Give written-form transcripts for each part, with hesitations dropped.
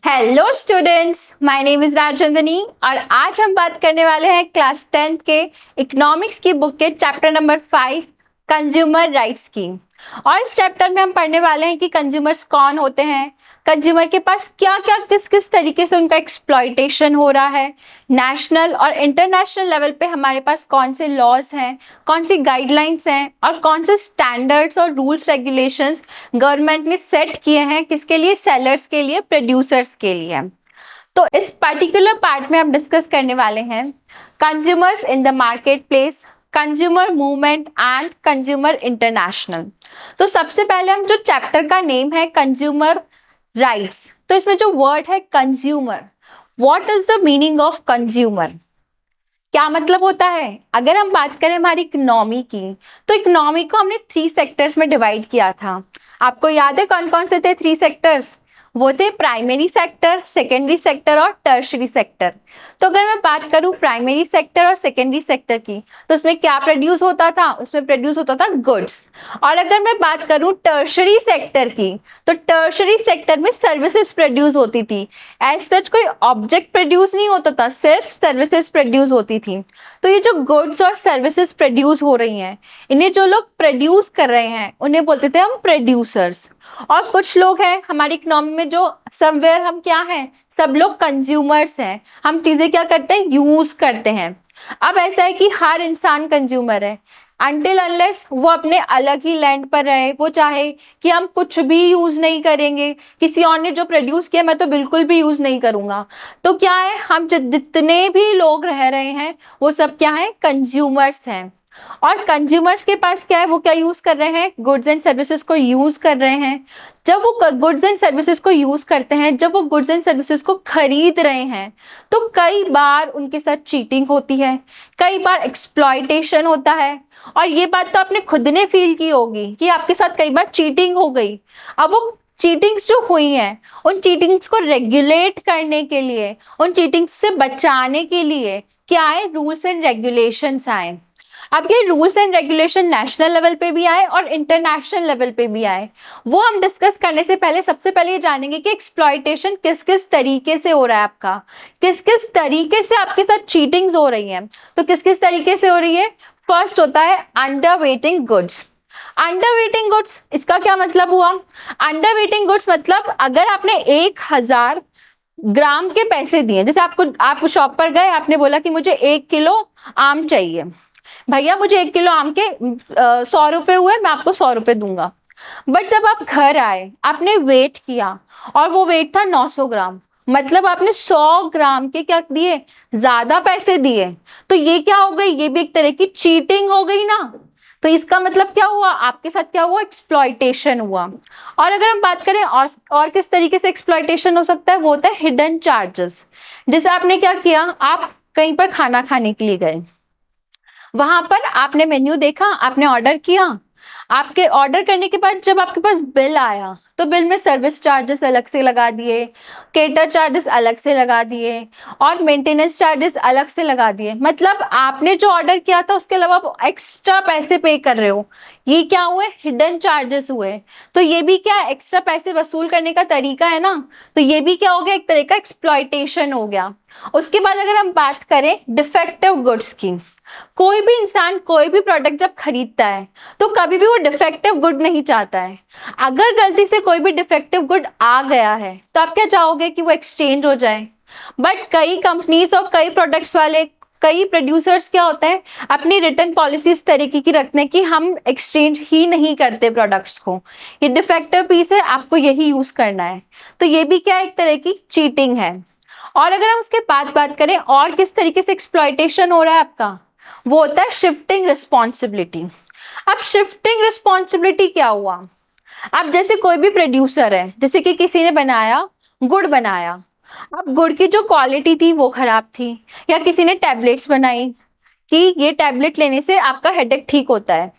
Hello students, my name is Rajnandini और आज हम बात करने वाले हैं क्लास 10th के इकोनॉमिक्स की बुक के चैप्टर नंबर 5 कंज्यूमर राइट्स की। और इस चैप्टर में हम पढ़ने वाले हैं कि कंज्यूमर्स कौन होते हैं, कंज्यूमर के पास क्या क्या किस किस तरीके से उनका एक्सप्लॉयटेशन हो रहा है, नेशनल और इंटरनेशनल लेवल पे हमारे पास कौन से लॉज हैं, कौन सी गाइडलाइंस हैं और कौन से स्टैंडर्ड्स और रूल्स रेगुलेशंस गवर्नमेंट ने सेट किए हैं, किसके लिए, सेलर्स के लिए, प्रोड्यूसर्स के लिए। तो इस पर्टिकुलर पार्ट में हम डिस्कस करने वाले हैं consumers in the market place, consumer movement and consumer international. तो सबसे पहले हम जो चैप्टर का नेम है कंज्यूमर राइट्स, तो इसमें जो वर्ड है consumer, what is the meaning of consumer, क्या मतलब होता है। अगर हम बात करें हमारी इकोनॉमी की, तो इकोनॉमी को हमने 3 सेक्टर्स में डिवाइड किया था। आपको याद है कौन कौन से थे 3 सेक्टर्स? वो थे प्राइमरी सेक्टर, सेकेंडरी सेक्टर और टर्शरी सेक्टर। तो अगर मैं बात करूं प्राइमरी सेक्टर और सेकेंडरी सेक्टर की, तो उसमें क्या प्रोड्यूस होता था? उसमें प्रोड्यूस होता था गुड्स। और अगर मैं बात करूं टर्शरी सेक्टर की, तो टर्शरी सेक्टर में सर्विसेज प्रोड्यूस होती थी। एज सच कोई ऑब्जेक्ट प्रोड्यूस नहीं होता था, सिर्फ सर्विसेज प्रोड्यूस होती थी। तो ये जो गुड्स और सर्विसेज प्रोड्यूस हो रही हैं, इन्हें जो लोग प्रोड्यूस कर रहे हैं उन्हें बोलते थे हम प्रोड्यूसर्स। और कुछ लोग हैं हमारी इकोनॉमी में जो समवेयर हम क्या हैं, सब लोग कंज्यूमर्स हैं। हम चीजें क्या करते हैं, यूज करते हैं। अब ऐसा है कि हर इंसान कंज्यूमर है अनटिल अनलेस वो अपने अलग ही लैंड पर रहे, वो चाहे कि हम कुछ भी यूज नहीं करेंगे, किसी और ने जो प्रोड्यूस किया मैं तो बिल्कुल भी यूज नहीं करूंगा। तो क्या है, हम जितने भी लोग रह रहे हैं वो सब क्या है, कंज्यूमर्स हैं। और कंज्यूमर्स के पास क्या है, वो क्या यूज कर रहे हैं, गुड्स एंड सर्विसेज को यूज कर रहे हैं। जब वो गुड्स एंड सर्विसेज को यूज करते हैं, जब वो गुड्स एंड सर्विसेज को खरीद रहे हैं, तो कई बार उनके साथ चीटिंग होती है, कई बार एक्सप्लॉयटेशन होता है। और ये बात तो आपने खुद ने फील की होगी कि आपके साथ कई बार चीटिंग हो गई। अब वो चीटिंग्स जो हुई हैं, उन चीटिंग्स को रेगुलेट करने के लिए, उन चीटिंग्स से बचाने के लिए क्या है, रूल्स एंड रेगुलेशंस आए। अब ये rules and regulation national level पे भी आए और इंटरनेशनल लेवल पे भी आए। वो हम डिस्कस करने से पहले सबसे पहले ये जानेंगे कि एक्सप्लॉयटेशन किस किस तरीके से हो रहा है आपका, किस किस तरीके से आपके साथ चीटिंग्स हो रही हैं। तो किस किस तरीके से हो रही है? फर्स्ट होता है अंडरवेटिंग गुड्स। अंडरवेटिंग गुड्स, इसका क्या मतलब हुआ? अंडरवेटिंग गुड्स मतलब अगर आपने 1000 ग्राम के पैसे दिए, जैसे आप शॉप पर गए, आपने बोला कि मुझे 1 किलो आम चाहिए, भैया मुझे 1 किलो आम के 100 रुपए हुए, मैं आपको 100 रुपए दूंगा। बट जब आप घर आए, आपने वेट किया और वो वेट था 900 ग्राम, मतलब आपने 100 ग्राम के क्या दिए, ज्यादा पैसे दिए। तो ये क्या हो गई, ये भी एक तरह की चीटिंग हो गई ना। तो इसका मतलब क्या हुआ, आपके साथ क्या हुआ, एक्सप्लॉयटेशन हुआ। और अगर हम बात करें और किस तरीके से एक्सप्लॉयटेशन हो सकता है, वो होता है हिडन चार्जेस। जैसे आपने क्या किया, आप कहीं पर खाना खाने के लिए गए, वहां पर आपने मेन्यू देखा, आपने ऑर्डर किया, आपके ऑर्डर करने के बाद जब आपके पास बिल आया, तो बिल में सर्विस चार्जेस अलग से लगा दिए, केटर चार्जेस अलग से लगा दिए और मेंटेनेंस चार्जेस अलग से लगा दिए। मतलब आपने जो ऑर्डर किया था उसके अलावा आप एक्स्ट्रा पैसे पे कर रहे हो। ये क्या हुए, हिडन चार्जेस हुए। तो ये भी क्या, एक्स्ट्रा पैसे वसूल करने का तरीका है ना। तो ये भी क्या हो गया, एक तरह का एक्सप्लॉयटेशन हो गया। उसके बाद अगर हम बात करें डिफेक्टिव गुड्स की, कोई भी इंसान कोई भी प्रोडक्ट जब खरीदता है तो कभी भी वो डिफेक्टिव गुड नहीं चाहता है। अगर गलती से कोई भी डिफेक्टिव गुड आ गया है तो आप क्या चाहोगे कि वो एक्सचेंज हो जाए। बट कई कंपनीज और कई प्रोडक्ट्स वाले, कई प्रोड्यूसर्स क्या होते हैं, अपनी रिटर्न पॉलिसी इस तरीके की रखते हैं कि हम एक्सचेंज ही नहीं करते प्रोडक्ट्स को, ये डिफेक्टिव पीस है, आपको यही यूज करना है। तो ये भी क्या, एक तरह की चीटिंग है। और अगर हम उसके बाद बात करें और किस तरीके से एक्सप्लॉयटेशन हो रहा है आपका, वो होता है शिफ्टिंग रिस्पॉन्सिबिलिटी। अब शिफ्टिंग रिस्पॉन्सिबिलिटी क्या हुआ, अब जैसे कोई भी प्रोड्यूसर है, जैसे कि किसी ने बनाया, गुड़ बनाया, अब गुड़ की जो क्वालिटी थी वो खराब थी, या किसी ने टैबलेट्स बनाई कि ये टैबलेट लेने से आपका हेडेक ठीक होता है।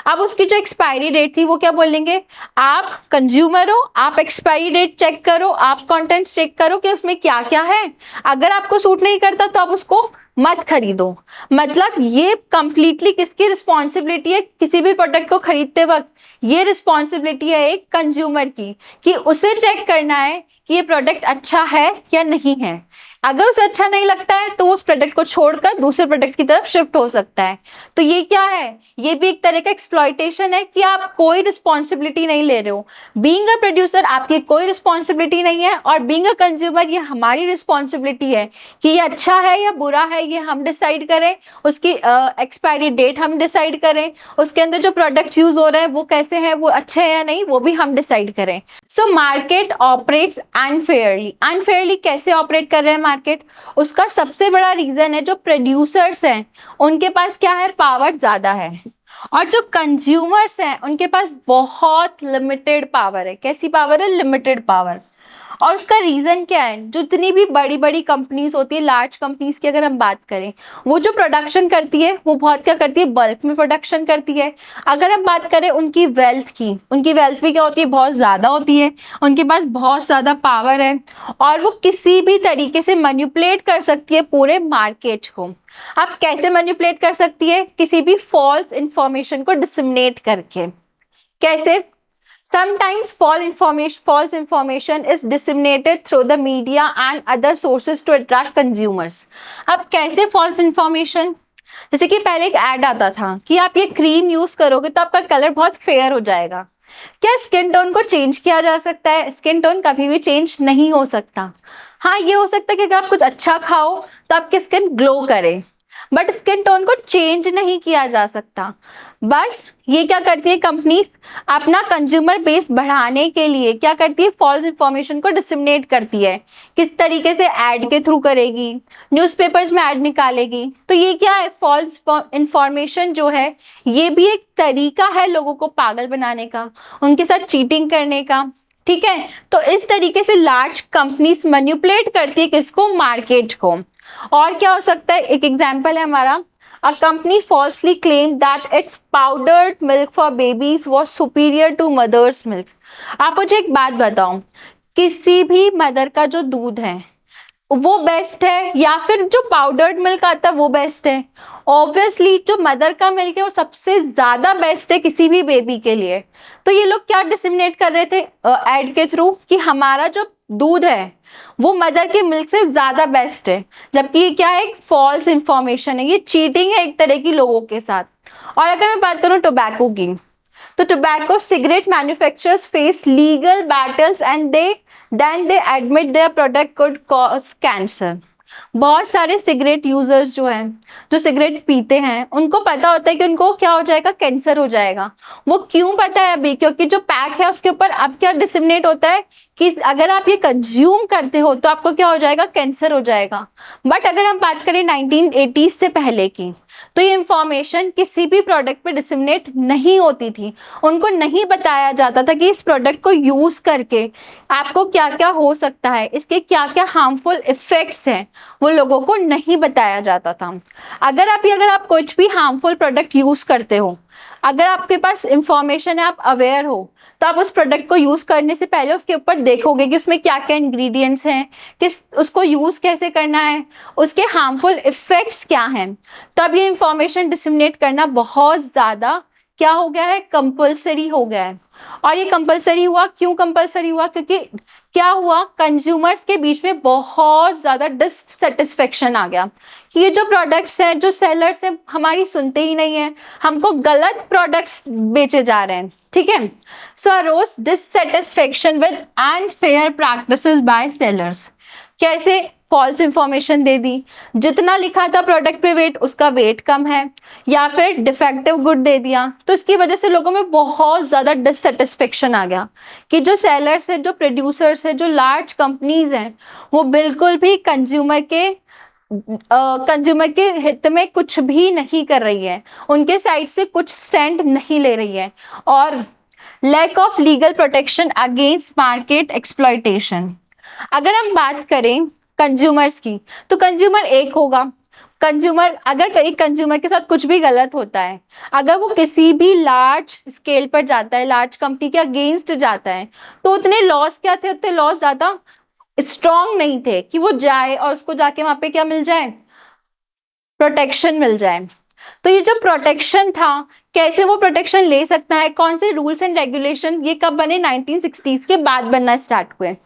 अब उसकी जो एक्सपायरी डेट थी वो क्या बोलेंगे, आप कंज्यूमर हो, आप एक्सपायरी डेट चेक करो, आप कंटेंट चेक करो कि उसमें क्या क्या है। अगर आपको सूट नहीं करता तो आप उसको मत खरीदो। मतलब ये कंप्लीटली किसकी रिस्पॉन्सिबिलिटी है? किसी भी प्रोडक्ट को खरीदते वक्त ये रिस्पॉन्सिबिलिटी है एक कंज्यूमर की, कि उसे चेक करना है कि ये प्रोडक्ट अच्छा है या नहीं है। अगर उसे अच्छा नहीं लगता है तो उस प्रोडक्ट को छोड़कर दूसरे प्रोडक्ट की तरफ शिफ्ट हो सकता है। तो ये क्या है? ये भी एक तरह का एक्सप्लॉयटेशन है कि आप कोई रिस्पॉन्सिबिलिटी नहीं ले रहे हो। बीइंग अ प्रोड्यूसर आपकी कोई रिस्पॉन्सिबिलिटी नहीं है, और बीइंग अ कंज्यूमर ये हमारी रिस्पॉन्सिबिलिटी है कि ये अच्छा है या बुरा है, ये हम डिसाइड करें। उसकी एक्सपायरी डेट हम डिसाइड करें, उसके अंदर जो प्रोडक्ट यूज हो रहे हैं वो कैसे हैं, वो अच्छे हैं या नहीं, वो भी हम डिसाइड करें। So market operates unfairly. Unfairly कैसे ऑपरेट कर रहे हैं मार्केट? उसका सबसे बड़ा रीजन है जो प्रोड्यूसर्स हैं उनके पास क्या है? पावर ज्यादा है, और जो कंज्यूमर्स हैं उनके पास बहुत लिमिटेड पावर है। कैसी पावर है? Limited power. और उसका रीजन क्या है? जितनी भी बड़ी बड़ी कंपनीज होती है, लार्ज कंपनीज की अगर हम बात करें, वो जो प्रोडक्शन करती है वो बहुत क्या करती है? बल्क में प्रोडक्शन करती है। अगर हम बात करें उनकी वेल्थ की, उनकी वेल्थ भी क्या होती है? बहुत ज्यादा होती है। उनके पास बहुत ज्यादा पावर है, और वो किसी भी तरीके से मैनिपुलेट कर सकती है पूरे मार्केट को। आप कैसे मैनिपुलेट कर सकती है? किसी भी फॉल्स इंफॉर्मेशन को डिसमिनेट करके। कैसे? Sometimes false information is disseminated through the media and other sources to attract consumers. अब कैसे false information? जैसे कि पहले एक ऐड आता था कि आप ये क्रीम यूज करोगे तो आपका कलर बहुत फेयर हो जाएगा। क्या स्किन टोन को चेंज किया जा सकता है? स्किन टोन कभी भी चेंज नहीं हो सकता। हाँ, ये हो सकता है कि अगर आप कुछ अच्छा खाओ तो आपकी स्किन ग्लो करे, बट स्किन टोन को चेंज नहीं किया जा सकता। बस ये क्या करती है कंपनीज? अपना कंज्यूमर बेस बढ़ाने के लिए क्या करती है? फॉल्स इंफॉर्मेशन को डिसमिनेट करती है। किस तरीके से? ऐड के थ्रू करेगी, न्यूज़पेपर्स में ऐड निकालेगी। तो ये क्या है? फॉल्स इंफॉर्मेशन जो है ये भी एक तरीका है लोगों को पागल बनाने का, उनके साथ चीटिंग करने का। ठीक है, तो इस तरीके से लार्ज कंपनीज मैनिपुलेट करती है किसको? मार्केट को। और क्या हो सकता है? एक एग्जांपल है हमारा, a company falsely claimed that its powdered milk for babies was superior to mother's milk. आप मुझे एक बात बताओ, किसी भी मदर का जो दूध है वो बेस्ट है या फिर जो पाउडर्ड मिल्क आता है वो बेस्ट है? ऑब्वियसली जो मदर का मिल्क है वो सबसे ज्यादा बेस्ट है किसी भी बेबी के लिए। तो ये लोग क्या डिसमिनेट कर रहे थे एड के थ्रू? कि हमारा जो दूध है वो मदर के मिल्क से ज्यादा बेस्ट है, जबकि ये क्या है? एक फॉल्स इंफॉर्मेशन है, ये चीटिंग है एक तरह की लोगों के साथ। और अगर मैं बात करूं टोबैको की, तो tobacco cigarette manufacturers face legal battles and they admit their product could cause cancer. बहुत सारे सिगरेट यूजर्स जो हैं, जो सिगरेट पीते हैं, उनको पता होता है कि उनको क्या हो जाएगा? कैंसर हो जाएगा। वो क्यों पता है अभी? क्योंकि जो पैक है उसके ऊपर अब क्या डिसमिनेट होता है कि अगर आप ये कंज्यूम करते हो तो आपको क्या हो जाएगा? कैंसर हो जाएगा। बट अगर हम बात करें 1980s से पहले की, तो ये इंफॉर्मेशन किसी भी प्रोडक्ट पे डिसमिनेट नहीं होती थी। उनको नहीं बताया जाता था कि इस प्रोडक्ट को यूज करके आपको क्या क्या हो सकता है, इसके क्या क्या हार्मफुल इफेक्ट्स हैं, वो लोगों को नहीं बताया जाता था। अगर आप कुछ भी हार्मफुल प्रोडक्ट यूज करते हो, अगर आपके पास इंफॉर्मेशन है, आप अवेयर हो, तो आप उस प्रोडक्ट को यूज करने से पहले उसके ऊपर देखोगे कि उसमें क्या क्या इंग्रेडिएंट्स हैं, किस उसको यूज कैसे करना है, उसके हार्मफुल इफेक्ट्स क्या हैं। तब ये इंफॉर्मेशन डिसमिनेट करना बहुत ज्यादा क्या हो गया है? कंपल्सरी हो गया है। और ये कंपल्सरी हुआ क्यों? कंपल्सरी हुआ क्योंकि क्या हुआ? कंज्यूमर्स के बीच में बहुत ज्यादा डिससेटिस्फेक्शन आ गया कि ये जो प्रोडक्ट्स हैं, जो सेलर्स हैं, हमारी सुनते ही नहीं है, हमको गलत प्रोडक्ट्स बेचे जा रहे हैं। ठीक है, so arose dissatisfaction with unfair practices by sellers. कैसे? फॉल्स इंफॉर्मेशन दे दी, जितना लिखा था प्रोडक्ट पे वेट उसका वेट कम है, या फिर डिफेक्टिव गुड दे दिया। तो इसकी वजह से लोगों में बहुत ज्यादा डिससेटिस्फेक्शन आ गया कि जो सेलर्स है, जो प्रोड्यूसर्स है, जो लार्ज कंपनीज हैं, वो बिल्कुल भी कंज्यूमर के हित में कुछ भी नहीं कर रही है, उनके साइड से कुछ स्टैंड नहीं ले रही है। और lack of legal protection against market exploitation. अगर हम बात करें कंज्यूमर्स की, तो कंज्यूमर एक होगा। कंज्यूमर, अगर एक कंज्यूमर के साथ कुछ भी गलत होता है, अगर वो किसी भी लार्ज स्केल पर जाता है, लार्ज कंपनी के अगेंस्ट जाता है, तो उतने लॉस क्या थे? उतने लॉस ज्यादा स्ट्रॉन्ग नहीं थे कि वो जाए और उसको जाके वहां पे क्या मिल जाए? प्रोटेक्शन मिल जाए। तो ये जो प्रोटेक्शन था, कैसे वो प्रोटेक्शन ले सकता है, कौन से रूल्स एंड रेगुलेशन, ये कब बने, 1960s के बाद बनना स्टार्ट हुए।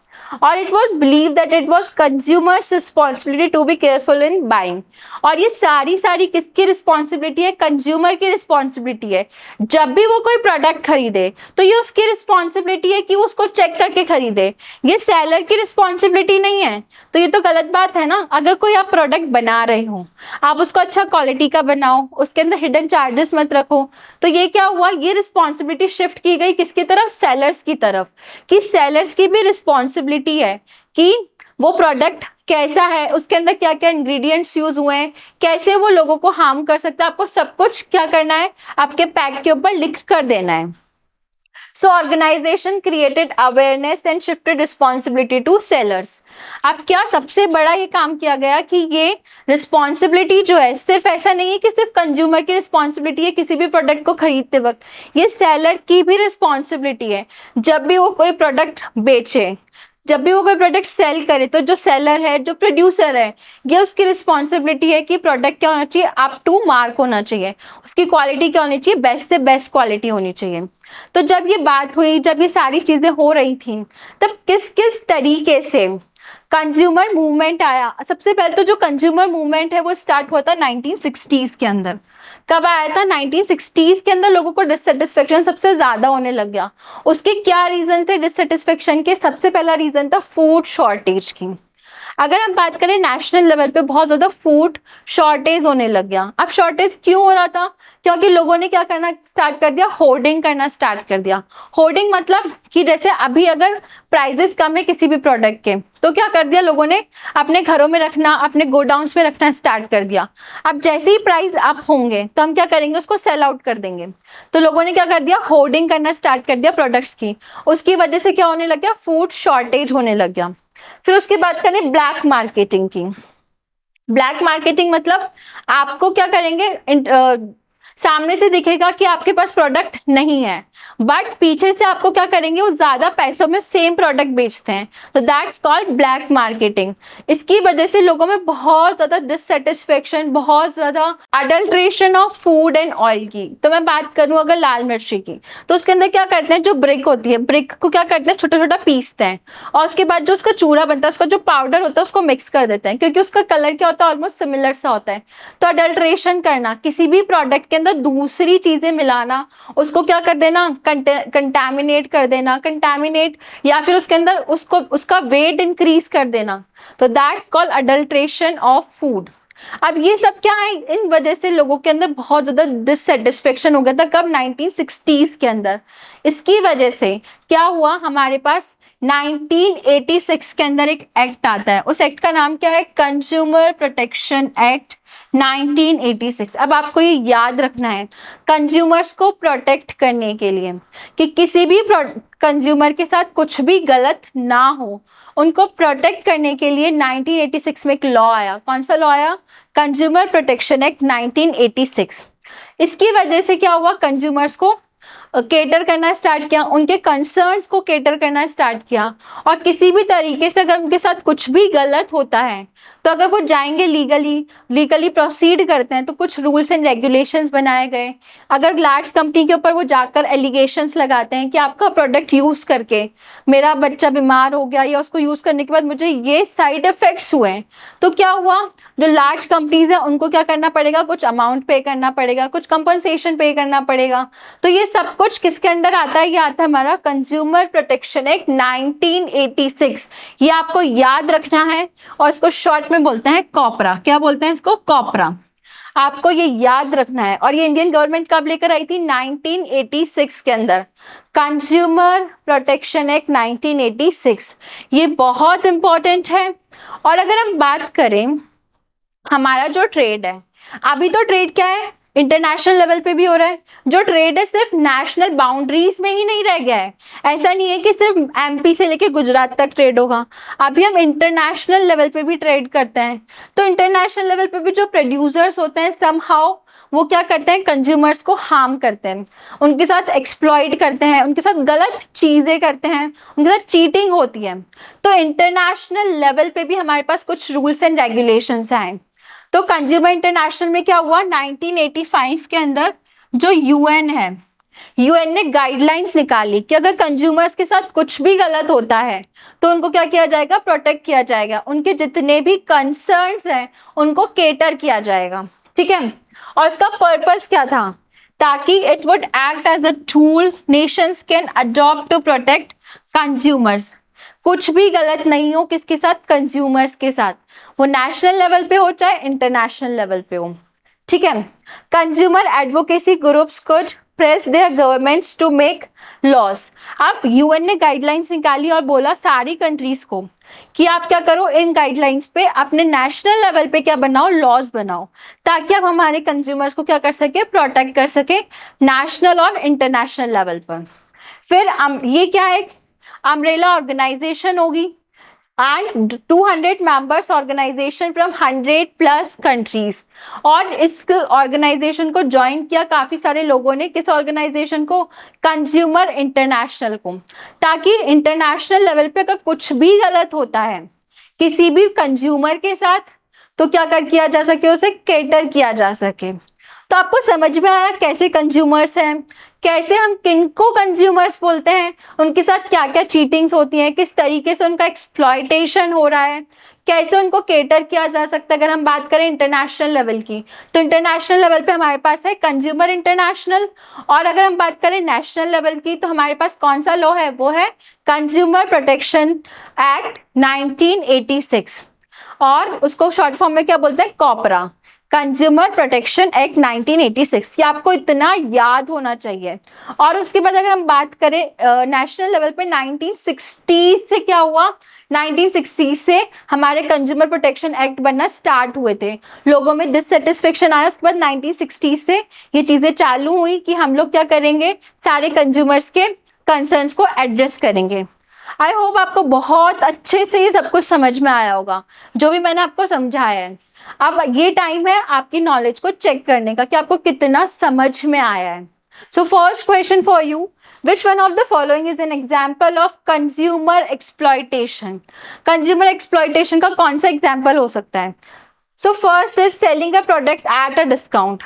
और it was believe that it was consumers responsibility to be careful in buying. और ये सारी किसकी रिस्पॉन्सिबिलिटी है, कंज्यूमर की रिस्पॉन्सिबिलिटी है। जब भी वो कोई प्रोडक्ट खरीदे तो ये उसकी रिस्पॉन्सिबिलिटी है कि वो उसको चेक करके खरीदे, ये सेलर की रिस्पॉन्सिबिलिटी नहीं है। तो ये तो गलत बात है ना। अगर कोई आप प्रोडक्ट बना रहे हो, आप उसको अच्छा क्वालिटी का बनाओ, उसके अंदर हिडन चार्जेस मत रखो। तो ये क्या हुआ, ये रिस्पॉन्सिबिलिटी शिफ्ट की गई किसकी तरफ, सेलर्स की तरफ, कि सेलर्स की भी रिस्पॉन्सिबिलिटी है कि वो प्रोडक्ट कैसा है, उसके अंदर क्या क्या इंग्रेडिएंट्स यूज हुए हैं, कैसे वो लोगों को हार्म कर सकता है। आपको सब कुछ क्या करना है, आपके पैक के ऊपर लिख कर देना है। So organization created awareness and shifted responsibility to sellers। अब क्या सबसे बड़ा ये काम किया गया कि ये रिस्पॉन्सिबिलिटी जो है, सिर्फ ऐसा नहीं है कि सिर्फ कंज्यूमर की रिस्पॉन्सिबिलिटी है किसी भी प्रोडक्ट को खरीदते वक्त, ये सेलर की भी रिस्पॉन्सिबिलिटी है। जब भी वो कोई प्रोडक्ट बेचे, जब भी वो कोई प्रोडक्ट सेल करे, तो जो सेलर है, जो प्रोड्यूसर है, ये उसकी रिस्पॉन्सिबिलिटी है कि प्रोडक्ट क्या होना चाहिए, अप टू मार्क होना चाहिए, उसकी क्वालिटी क्या होनी चाहिए, बेस्ट से बेस्ट क्वालिटी होनी चाहिए। तो जब ये बात हुई, जब ये सारी चीजें हो रही थी, तब किस किस तरीके से कंज्यूमर मूवमेंट आया। सबसे पहले तो जो कंज्यूमर मूवमेंट है वो स्टार्ट हुआ था 1960s के अंदर। कब आया था, 1960s के अंदर लोगों को डिससेटिस्फेक्शन सबसे ज्यादा होने लग गया। उसके क्या रीजन थे डिससेटिस्फेक्शन के, सबसे पहला रीजन था फूड शॉर्टेज की। अगर हम बात करें नेशनल लेवल पे बहुत ज्यादा फूड शॉर्टेज होने लग गया। अब शॉर्टेज क्यों हो रहा था, क्योंकि लोगों ने क्या करना स्टार्ट कर दिया, होर्डिंग करना स्टार्ट कर दिया। होर्डिंग मतलब कि जैसे अभी अगर प्राइजेस कम है किसी भी प्रोडक्ट के, तो क्या कर दिया लोगों ने, अपने घरों में रखना, अपने गोडाउन्स में रखना स्टार्ट कर दिया। अब जैसे ही प्राइस अप होंगे तो हम क्या करेंगे, उसको सेल आउट कर देंगे। तो लोगों ने क्या कर दिया, होर्डिंग करना स्टार्ट कर दिया प्रोडक्ट्स की। उसकी वजह से क्या होने लग गया, फूड शॉर्टेज होने लग गया। फिर उसकी बात करें ब्लैक मार्केटिंग की। ब्लैक मार्केटिंग मतलब आपको क्या करेंगे, सामने से दिखेगा कि आपके पास प्रोडक्ट नहीं है, बट पीछे से आपको क्या करेंगे, वो ज्यादा पैसों में सेम प्रोडक्ट बेचते हैं। तो दैट्स कॉल्ड ब्लैक मार्केटिंग। इसकी वजह से लोगों में बहुत ज्यादा डिससेटिस्फेक्शन, बहुत ज्यादा adulteration of food and oil की। तो मैं बात करूं अगर लाल मिर्ची की, तो उसके अंदर क्या करते हैं, जो ब्रिक होती है, ब्रिक को क्या करते हैं, छोटा छोटा पीसते हैं, और उसके बाद जो उसका चूरा बनता है, उसका जो पाउडर होता है, उसको मिक्स कर देते हैं, क्योंकि उसका कलर क्या होता है, ऑलमोस्ट सिमिलर सा होता है। तो अडल्ट्रेशन करना, किसी भी प्रोडक्ट के अंदर दूसरी चीजें मिलाना, उसको क्या कर देना, कंटामिनेट कर देना, कंटामिनेट, या फिर उसके अंदर उसको उसका वेट इंक्रीज कर देना। तो that's called adulteration of food. अब ये सब क्या है, इन वजह से लोगों के अंदर बहुत ज्यादा डिससेटिस्फेक्शन हो गया था। कब, 1960s के अंदर। इसकी वजह से क्या हुआ, हमारे पास 1986 के अंदर एक एक्ट आता है। उस एक्ट का नाम क्या है, कंज्यूमर प्रोटेक्शन एक्ट 1986। अब आपको ये याद रखना है, कंज्यूमर्स को प्रोटेक्ट करने के लिए कि किसी भी कंज्यूमर के साथ कुछ भी गलत ना हो, उनको प्रोटेक्ट करने के लिए 1986 में एक लॉ आया। कौन सा लॉ आया, कंज्यूमर प्रोटेक्शन एक्ट 1986। इसकी वजह से क्या हुआ, कंज्यूमर्स को केटर करना स्टार्ट किया, उनके कंसर्न्स को केटर करना स्टार्ट किया। और किसी भी तरीके से अगर उनके साथ कुछ भी गलत होता है, तो अगर वो जाएंगे लीगली प्रोसीड करते हैं, तो कुछ रूल्स एंड रेगुलेशंस बनाए गए। अगर लार्ज कंपनी के ऊपर वो जाकर एलिगेशंस लगाते हैं कि आपका प्रोडक्ट यूज करके मेरा बच्चा बीमार हो गया, या उसको यूज करने के बाद मुझे ये साइड इफेक्ट्स हुए, तो क्या हुआ, जो लार्ज कंपनीज है उनको क्या करना पड़ेगा, कुछ अमाउंट पे करना पड़ेगा, कुछ कंपनसेशन पे करना पड़ेगा। तो ये सब कुछ किसके अंडर आता है, ये आता है हमारा कंज्यूमर प्रोटेक्शन एक्ट 1986। ये आपको याद रखना है, और इसको शॉर्ट में बोलते हैं कॉपरा। क्या बोलते हैं इसको, कॉपरा। आपको ये याद रखना है। और ये इंडियन गवर्नमेंट कब लेकर आई थी, 1986 के अंदर, कंज्यूमर प्रोटेक्शन एक्ट 1986। ये बहुत इंपॉर्टेंट है। और अगर हम बात करें हमारा जो ट्रेड है, अभी तो ट्रेड क्या है, इंटरनेशनल लेवल पे भी हो रहा है। जो ट्रेड है सिर्फ नेशनल बाउंड्रीज में ही नहीं रह गया है। ऐसा नहीं है कि सिर्फ एमपी से लेके गुजरात तक ट्रेड होगा, अभी हम इंटरनेशनल लेवल पे भी ट्रेड करते हैं। तो इंटरनेशनल लेवल पे भी जो प्रोड्यूसर्स होते हैं, समहाउ वो क्या करते हैं, कंज्यूमर्स को हार्म करते हैं, उनके साथ एक्सप्लॉइट करते हैं, उनके साथ गलत चीजें करते हैं, उनके साथ चीटिंग होती है। तो इंटरनेशनल लेवल पे भी हमारे पास कुछ रूल्स एंड रेगुलेशंस हैं। तो कंज्यूमर इंटरनेशनल में क्या हुआ, 1985 के अंदर जो यूएन है, यूएन ने गाइडलाइंस निकाली कि अगर कंज्यूमर्स के साथ कुछ भी गलत होता है तो उनको क्या किया जाएगा, प्रोटेक्ट किया जाएगा, उनके जितने भी कंसर्न्स हैं उनको केटर किया जाएगा, ठीक है। और इसका पर्पस क्या था, ताकि it would act as a tool nations can adopt to protect consumers. कुछ भी गलत नहीं हो किसके साथ, कंज्यूमर्स के साथ, वो नेशनल लेवल पे हो चाहे इंटरनेशनल लेवल पे हो, ठीक है। Consumer advocacy groups could press their governments to make laws. अब यूएन ने गाइडलाइंस निकाली और बोला सारी कंट्रीज को कि आप क्या करो, इन गाइडलाइंस पे अपने नेशनल लेवल पे क्या बनाओ, लॉज बनाओ, ताकि आप हमारे कंज्यूमर्स को क्या कर सके, प्रोटेक्ट कर सके नेशनल और इंटरनेशनल लेवल पर। फिर ये क्या है, अम्ब्रेला ऑर्गेनाइजेशन होगी and 200 members organisation from 100+ countries. और इस ऑर्गेनाइजेशन को ज्वाइन किया काफी सारे लोगों ने, किस ऑर्गेनाइजेशन को, कंज्यूमर इंटरनेशनल को, ताकि इंटरनेशनल लेवल पे अगर कुछ भी गलत होता है किसी भी कंज्यूमर के साथ तो क्या कर किया जा सके, उसे केटर किया जा सके। तो आपको समझ में आया कैसे कंज्यूमर्स हैं, कैसे हम किनको कंज्यूमर्स बोलते हैं, उनके साथ क्या क्या चीटिंग्स होती हैं, किस तरीके से उनका एक्सप्लॉयटेशन हो रहा है, कैसे उनको केटर किया जा सकता है। अगर हम बात करें इंटरनेशनल लेवल की तो इंटरनेशनल लेवल पे हमारे पास है कंज्यूमर इंटरनेशनल, और अगर हम बात करें नेशनल लेवल की तो हमारे पास कौन सा लॉ है, वो है कंज्यूमर प्रोटेक्शन एक्ट 1986, और उसको शॉर्ट फॉर्म में क्या बोलते हैं, कॉपरा, कंज्यूमर प्रोटेक्शन एक्ट 1986। ये आपको इतना याद होना चाहिए। और उसके बाद अगर हम बात करें नेशनल लेवल पे 1960 से क्या हुआ, 1960 से हमारे कंज्यूमर प्रोटेक्शन एक्ट बनना स्टार्ट हुए थे, लोगों में डिससेटिस्फेक्शन आया, उसके बाद 1960 से ये चीजें चालू हुई कि हम लोग क्या करेंगे, सारे कंज्यूमर्स के कंसर्न्स को एड्रेस करेंगे। आई होप आपको बहुत अच्छे से ये सब कुछ समझ में आया होगा जो भी मैंने आपको समझाया है। अब ये टाइम है आपकी नॉलेज को चेक करने का कि आपको कितना समझ में आया है। So first question for you, which one of the following is an example of consumer exploitation. Consumer exploitation का कौन सा एग्जाम्पल हो सकता है। So first is selling a product at a discount.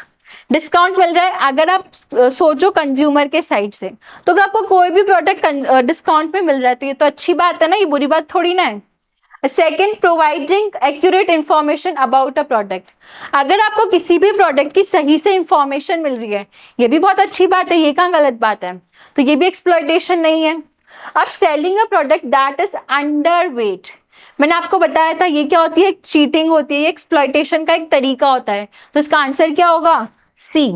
Discount मिल रहा है, अगर आप सोचो कंज्यूमर के साइड से तो अगर आपको कोई भी प्रोडक्ट डिस्काउंट में मिल रहा है तो ये तो अच्छी बात है ना, ये बुरी बात थोड़ी ना है। Second, providing accurate information about a product. अगर आपको किसी भी प्रोडक्ट की सही से इंफॉर्मेशन मिल रही है ये भी बहुत अच्छी बात है, ये कहाँ गलत बात है, तो ये भी एक्सप्लॉयटेशन नहीं है। अब selling a product that is under weight, मैंने आपको बताया था ये क्या होती है, चीटिंग होती है, ये एक्सप्लॉयटेशन का एक तरीका होता है, तो इसका आंसर क्या होगा, सी।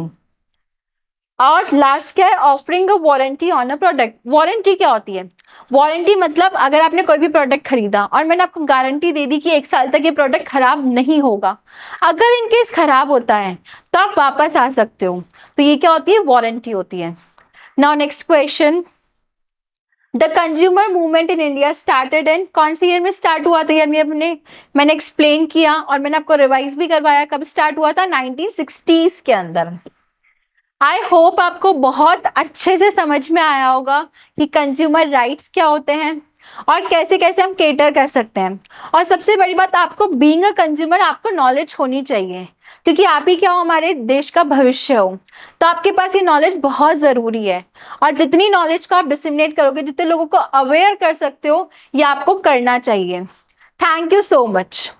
और लास्ट क्या है, offering a warranty on a product. Warranty क्या होती है, वारंटी मतलब अगर आपने कोई भी प्रोडक्ट खरीदा और मैंने आपको गारंटी दे दी कि 1 साल तक ये प्रोडक्ट खराब नहीं होगा, अगर इनकेस खराब होता है तो आप वापस आ सकते हो, तो ये क्या होती है, वारंटी होती है। Now next question, the consumer movement in India started in, कौन सी ईयर में स्टार्ट हुआ था, यानी मैंने एक्सप्लेन किया और मैंने आपको रिवाइज भी करवाया, कब स्टार्ट हुआ था, 1960s के अंदर। आई होप आपको बहुत अच्छे से समझ में आया होगा कि कंज्यूमर राइट्स क्या होते हैं और कैसे कैसे हम केटर कर सकते हैं। और सबसे बड़ी बात, आपको बीइंग अ कंज्यूमर आपको नॉलेज होनी चाहिए, क्योंकि आप ही क्या हो, हमारे देश का भविष्य हो, तो आपके पास ये नॉलेज बहुत ज़रूरी है। और जितनी नॉलेज को आप डिसिमिनेट करोगे, जितने लोगों को अवेयर कर सकते हो, ये आपको करना चाहिए। Thank you so much.